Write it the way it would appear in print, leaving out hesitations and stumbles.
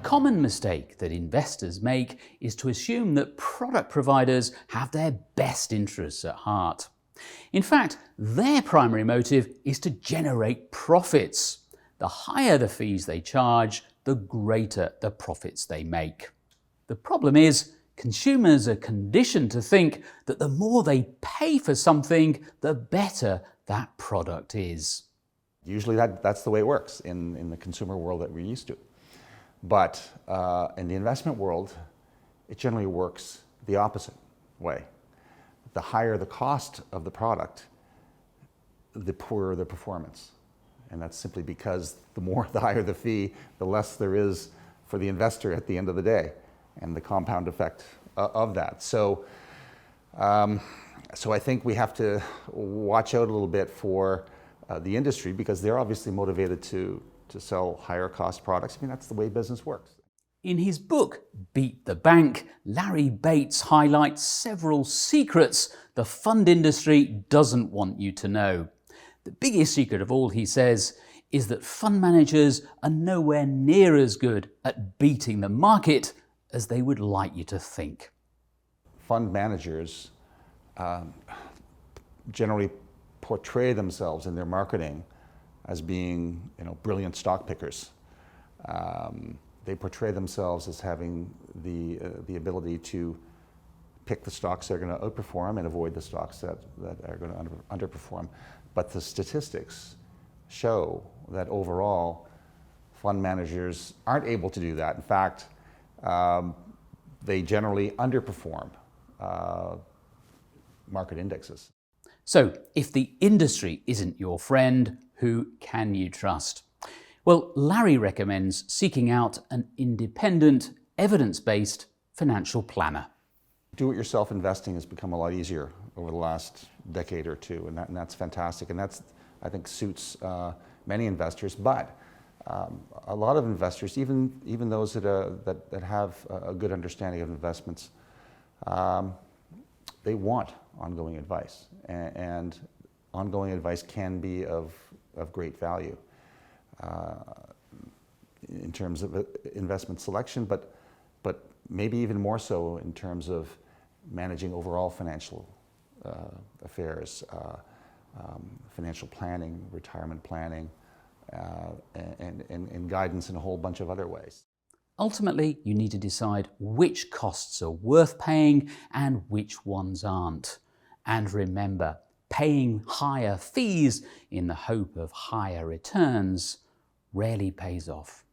common mistake that investors make is to assume that product providers have their best interests at heart. In fact, their primary motive is to generate profits. The higher the fees they charge, the greater the profits they make. The problem is, consumers are conditioned to think that the more they pay for something, the better that product is. Usually that's the way it works in the consumer world that we're used to. But in the investment world, it generally works the opposite way. The higher the cost of the product, the poorer the performance. And that's simply because the higher the fee, the less there is for the investor at the end of the day, and the compound effect of that. So I think we have to watch out a little bit for the industry, because they're obviously motivated to sell higher cost products. I mean, that's the way business works. In his book, Beat the Bank, Larry Bates highlights several secrets the fund industry doesn't want you to know. The biggest secret of all, he says, is that fund managers are nowhere near as good at beating the market as they would like you to think. Fund managers generally portray themselves in their marketing as being, brilliant stock pickers. They portray themselves as having the ability to pick the stocks that are going to outperform and avoid the stocks that are going to underperform. But the statistics show that overall, fund managers aren't able to do that. In fact, they generally underperform market indexes. So, if the industry isn't your friend, who can you trust? Well, Larry recommends seeking out an independent, evidence-based financial planner. Do-it-yourself investing has become a lot easier over the last decade or two, and that's fantastic. And that's, I think, suits many investors. But a lot of investors, even those that have a good understanding of investments, they want ongoing advice, and ongoing advice can be of great value in terms of investment selection, but maybe even more so in terms of managing overall financial affairs, financial planning, retirement planning, and guidance in a whole bunch of other ways. Ultimately, you need to decide which costs are worth paying and which ones aren't. And remember, paying higher fees in the hope of higher returns rarely pays off.